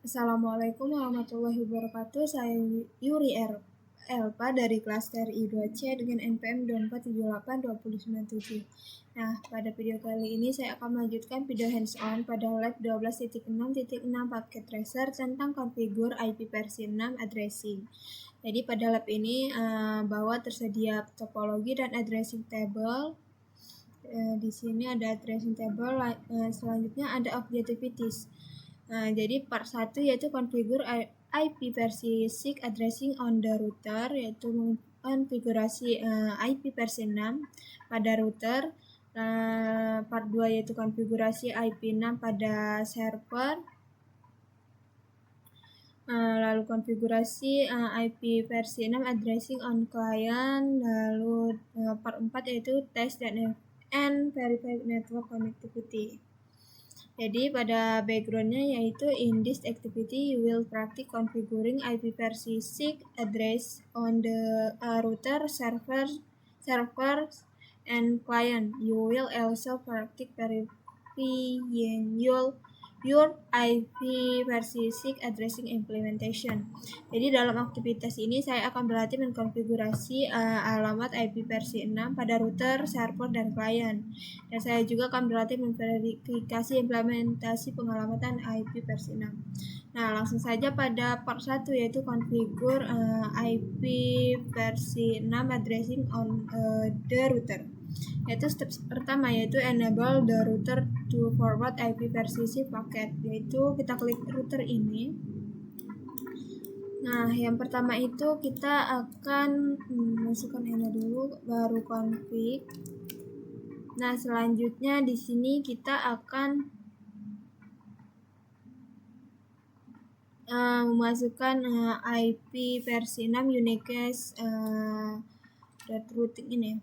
Assalamualaikum warahmatullahi wabarakatuh. Saya Yuri Elpa dari kelas TRI 2C dengan NPM 2478297. Nah, pada video kali ini saya akan melanjutkan video hands-on pada lab 12.6.6 paket tracer tentang konfigur IP versi 6 addressing. Jadi pada lab ini bahwa tersedia topologi dan addressing table. Di sini ada addressing table, selanjutnya ada objectivities. Jadi part 1 yaitu konfigur IP versi SIG addressing on the router, yaitu konfigurasi IP versi 6 pada router. Part 2 yaitu konfigurasi IP 6 pada server. Lalu konfigurasi IP versi 6 addressing on client. Lalu part 4 yaitu test and verify network connectivity. Jadi pada backgroundnya yaitu in this activity you will practice configuring IP versi SIG address on the router, servers and client. You will also practice verifying your IP versi SIG addressing implementation. Jadi dalam aktivitas ini saya akan berlatih mengkonfigurasi alamat IP versi 6 pada router, server, dan klien. Dan saya juga akan berlatih memverifikasi implementasi pengalamatan IP versi 6. Nah, langsung saja pada part 1 yaitu konfigur IP versi 6 addressing on the router. Yaitu step pertama yaitu enable the router to forward IP versi SIG paket, yaitu kita klik router ini. Nah, yang pertama itu kita akan masukkan ini dulu, baru config. Nah, selanjutnya di sini kita akan memasukkan IP versi 6 unicast routing ini.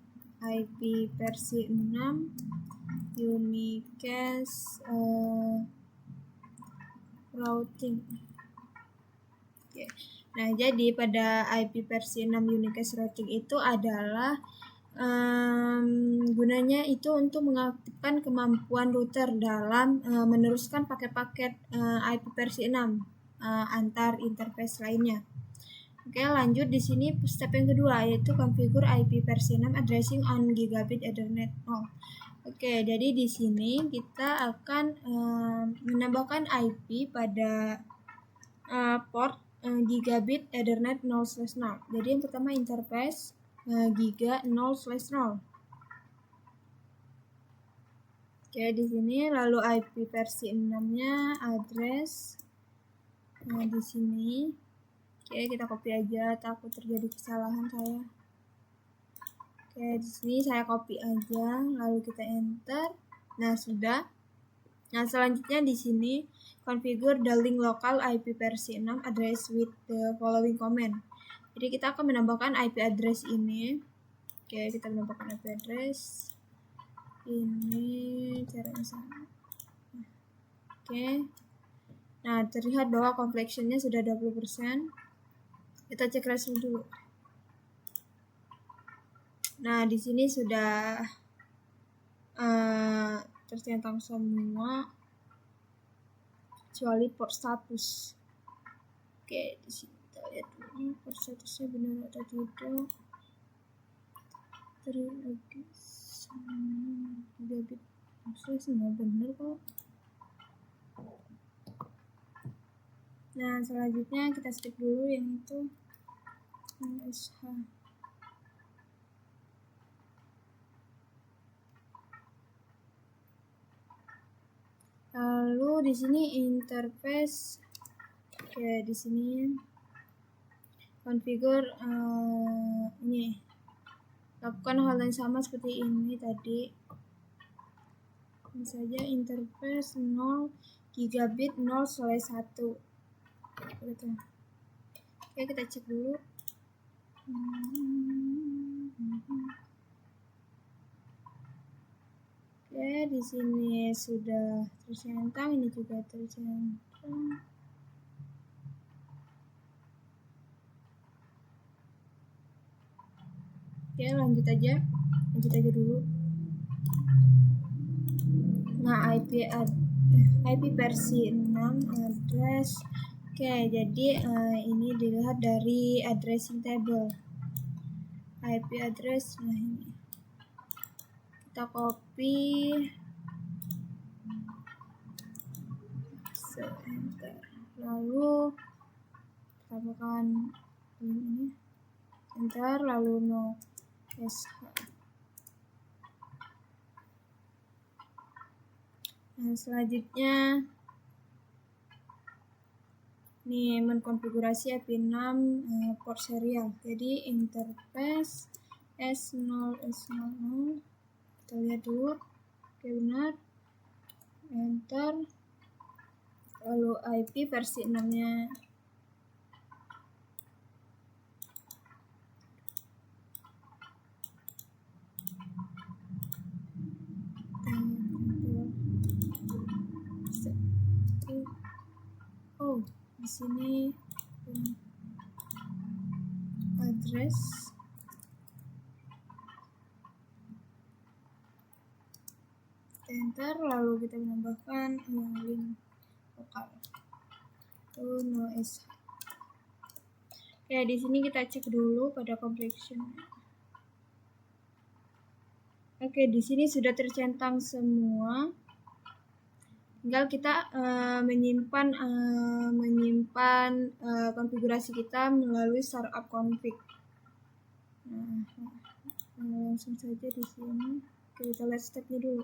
IP versi 6 unicast routing. Oke. Nah, jadi pada IP versi 6 unicast routing itu adalah gunanya itu untuk mengaktifkan kemampuan router dalam meneruskan paket-paket IP versi 6 antar interface lainnya. Oke, lanjut di sini step yang kedua yaitu konfigur IP versi 6 addressing on gigabit Ethernet 0. Oke, jadi di sini kita akan menambahkan IP pada port gigabit Ethernet 0/0. Jadi yang pertama interface giga 0/0. Oke, di sini lalu IP versi 6-nya address. Nah, di sini oke, kita copy aja, takut terjadi kesalahan saya. Oke, di sini saya copy aja, lalu kita enter. Nah, sudah. Nah, selanjutnya di sini configure the link local IP versi 6 address with the following command. Jadi kita akan menambahkan IP address ini. Oke, kita menambahkan IP address ini, caranya sama. Oke. Nah, terlihat bahwa complexionnya sudah 20%. Kita cek result dulu. Nah, di sini sudah tercentang semua kecuali port status. Oke, di sini kita lihat dulu port statusnya benar atau tidak. Terus gigabit semua benar kok. Nah, selanjutnya kita skip dulu yang itu SH. Lalu di sini interface. Oke, di sini configure ini. Lakukan hal yang sama seperti ini tadi. Ini saja interface 0 gigabit 0/1. Oke, kita cek dulu. Oke, di sini sudah tercentang, ini juga tercentang. Oke, lanjut aja dulu. Nah, IP versi 6 address Oke, jadi ini dilihat dari addressing table. IP address, nah ini. Kita copy. Enter. Lalu tambahkan ini. Enter, lalu no sh. Nah, selanjutnya ini mengkonfigurasi IP6 port serial. Jadi interface S0 S00. Kita lihat dulu. Oke, benar. Enter. Lalu IP versi 6-nya. Oh, di sini address. Enter, lalu kita menambahkan link lokal. No sh. Oke, di sini kita cek dulu pada completion. Oke, di sini sudah tercentang semua. Tinggal kita menyimpan konfigurasi kita melalui startup config. Nah, langsung saja di sini. Oke, kita lihat stepnya dulu.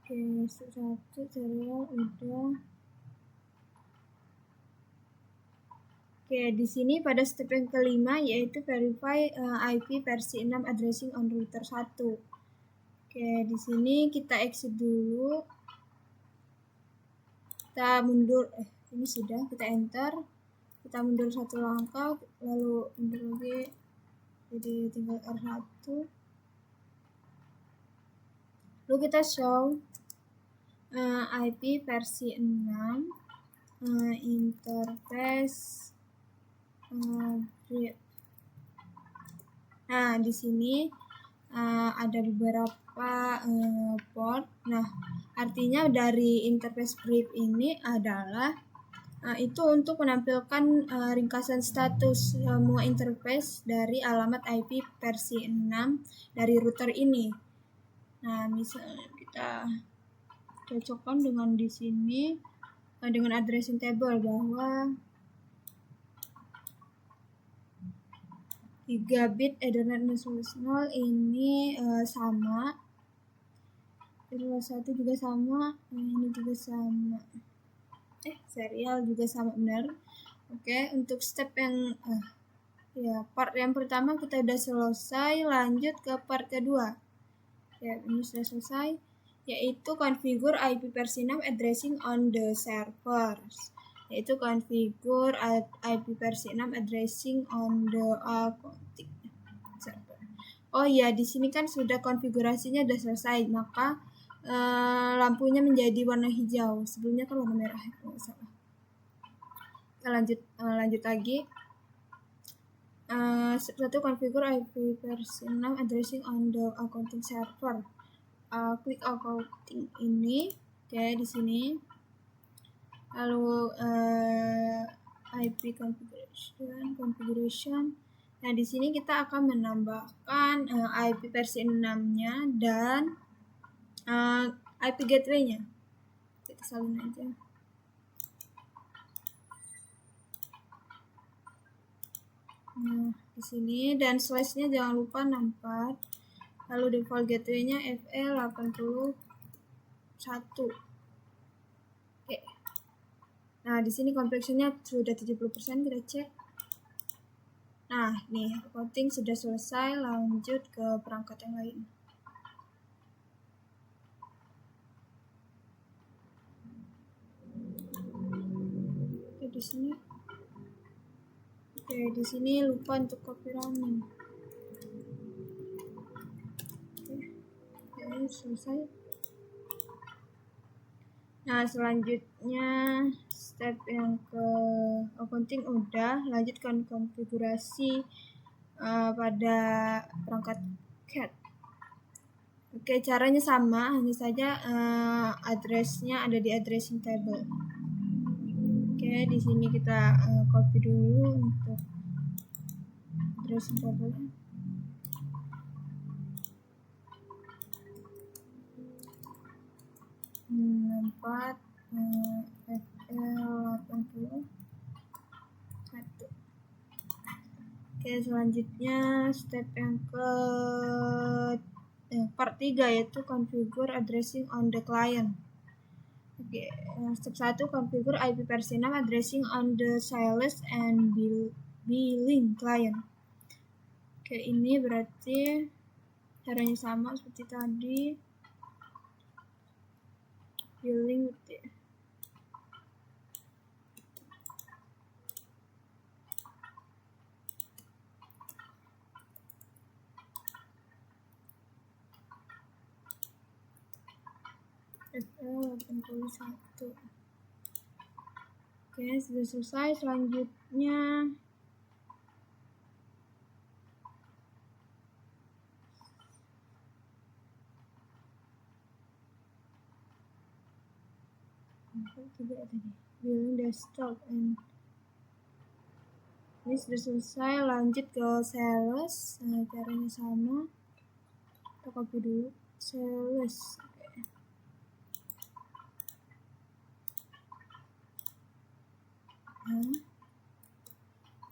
Oke, step 1 serial udah. Oke, di sini pada step yang kelima yaitu verify IP versi 6 addressing on router 1. Oke, di sini kita exit dulu. Kita mundur, ini sudah, kita enter. Kita mundur satu langkah, lalu mundur lagi. Jadi tinggal R1. Lalu kita show IP versi 6 interface brief. Nah, di sini ada beberapa port. Nah, artinya dari interface brief ini adalah itu untuk menampilkan ringkasan status semua interface dari alamat IP versi 6 dari router ini. Nah, misalnya kita cocokkan dengan di sini dengan addressing table bahwa 3 bit Ethernet 0 ini sama, 1 juga sama, ini juga sama, serial juga sama, benar. Oke, untuk step yang part yang pertama kita udah selesai, lanjut ke part kedua. Ya, ini sudah selesai, yaitu configure IP versi 6 addressing on the servers. Yaitu configure IP versi 6 addressing on the server. Oh iya, di sini kan sudah konfigurasinya sudah selesai, maka lampunya menjadi warna hijau. Sebelumnya kan warna merah, kalau nggak salah. Kita lanjut lagi. Satu configure IP versi 6 addressing on the accounting server. Klik accounting ini, oke, di sini. Lalu IP configuration. Nah, di sini kita akan menambahkan IP versi 6-nya dan IP gateway-nya. Kita salin aja. Nah, di sini dan slash-nya jangan lupa 64. Lalu default gateway-nya FL81. Oke. Nah, di sini completion-nya sudah 70%, kita cek. Nah, nih, routing sudah selesai, lanjut ke perangkat yang lain. Oke, di sini. Oke, di sini lupa untuk copy running. Oke, selesai. Nah, selanjutnya step yang ke accounting udah, lanjutkan konfigurasi pada perangkat CAT. Oke, caranya sama, hanya saja addressnya ada di addressing table. Oke, di sini kita copy dulu untuk addressing table. 4 FL80 1. Oke, selanjutnya step yang ke part 3 yaitu configure addressing on the client. Oke, step 1 configure IP versi 6 addressing on the sales and billing client. Oke, ini berarti caranya sama seperti tadi. Billing FL81. Oke, sudah selesai. Selanjutnya billing desktop and ini sudah selesai. Lanjut ke sales. Nah, caranya sama, kita copy dulu sales.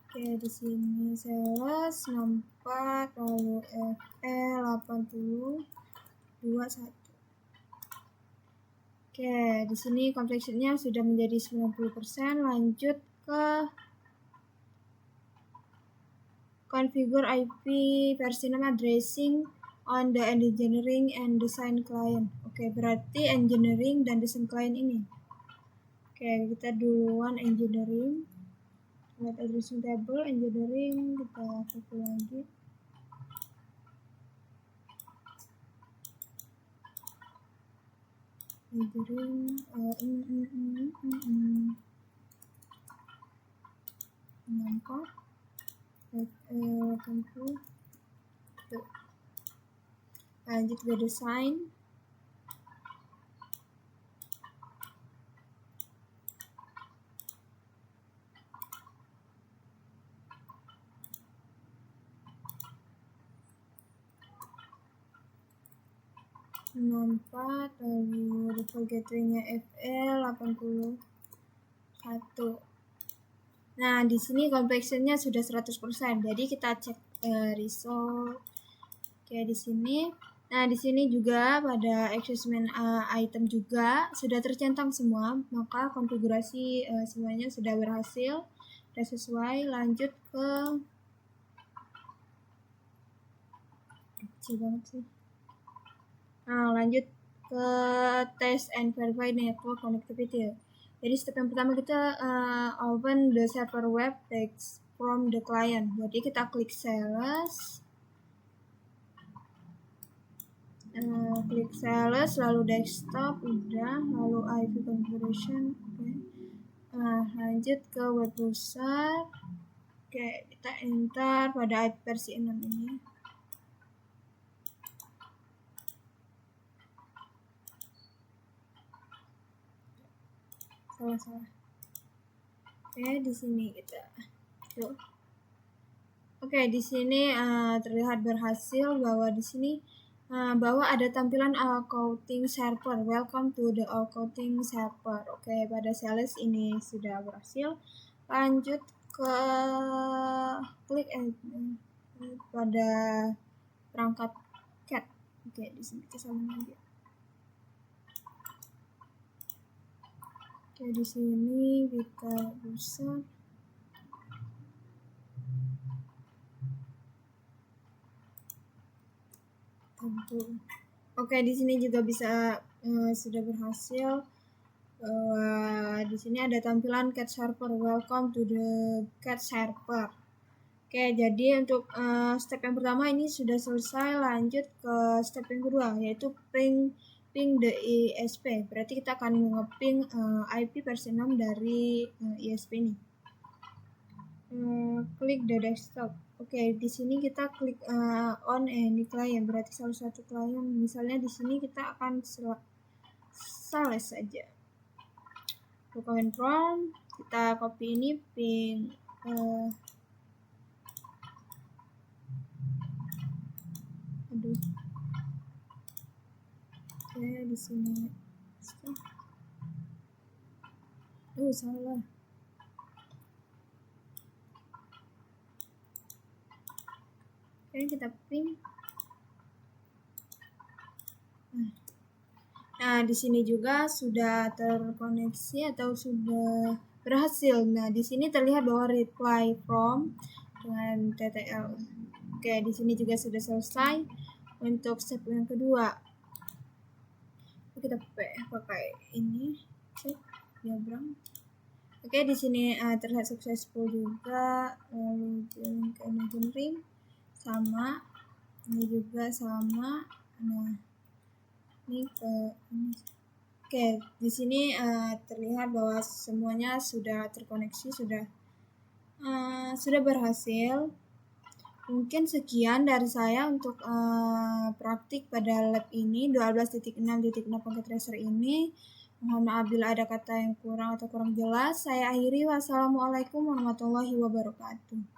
Oke, di sini sales 64 lalu FL80 21. Oke, di sini complexity-nya sudah menjadi 90%. Lanjut ke configure IP versi 6 addressing on the engineering and design client. Oke, berarti engineering dan design client ini. Oke, kita duluan engineering. Lihat addressing table engineering, kita copy lagi. Engineering nampak lanjut ke design. Nampak lalu default gateway-nya FL81. Nah, di sini complexity-nya sudah 100%. Jadi kita cek result. Oke, di sini. Nah, di sini juga pada accessment item juga sudah tercentang semua, maka konfigurasi semuanya sudah berhasil, sudah sesuai. Lanjut ke kecil banget sih. Nah, lanjut ke test and verify network connectivity. Jadi step yang pertama kita open the server web page from the client. Jadi kita klik sales. Klik sales, lalu desktop udah, lalu IP configuration. Okay. Lanjut ke web browser. Oke, kita enter pada IP versi 6 ini. Salah. Oke, di sini kita tuh. Oke, di sini terlihat berhasil bahwa di sini bahwa ada tampilan accounting server. Welcome to the accounting server. Oke, pada sales ini sudah berhasil. Lanjut ke klik pada perangkat cat. Oke, di sini kita sambung lagi. Oke, di sini kita bisa Oke, di sini juga bisa sudah berhasil. Di sini ada tampilan cat server. Welcome to the cat server. Oke, jadi untuk step yang pertama ini sudah selesai. Lanjut ke step yang kedua, yaitu ping the ISP. Berarti kita akan nge-ping IP versi 6 dari ISP ini. klik the desktop. Oke, di sini kita klik on any client, berarti salah satu klien. Misalnya di sini kita akan select saja. Dokumen prompt, kita copy ini pin oke, di sini salah. Oke, kita print. Nah, di sini juga sudah terkoneksi atau sudah berhasil. Nah, di sini terlihat bahwa reply from dengan TTL. Oke, di sini juga sudah selesai untuk step yang kedua. Kita pakai ini cek diagram. Oke, di sini terlihat successful juga. Lalu jalan ke engineering sama, ini juga sama. Nah, ini ke ini. Oke, di sini terlihat bahwa semuanya sudah terkoneksi, sudah berhasil. Mungkin sekian dari saya untuk praktik pada lab ini 12.6.6 Pocket Tracer ini. Mohon maaf bila ada kata yang kurang atau kurang jelas. Saya akhiri. Wassalamualaikum warahmatullahi wabarakatuh.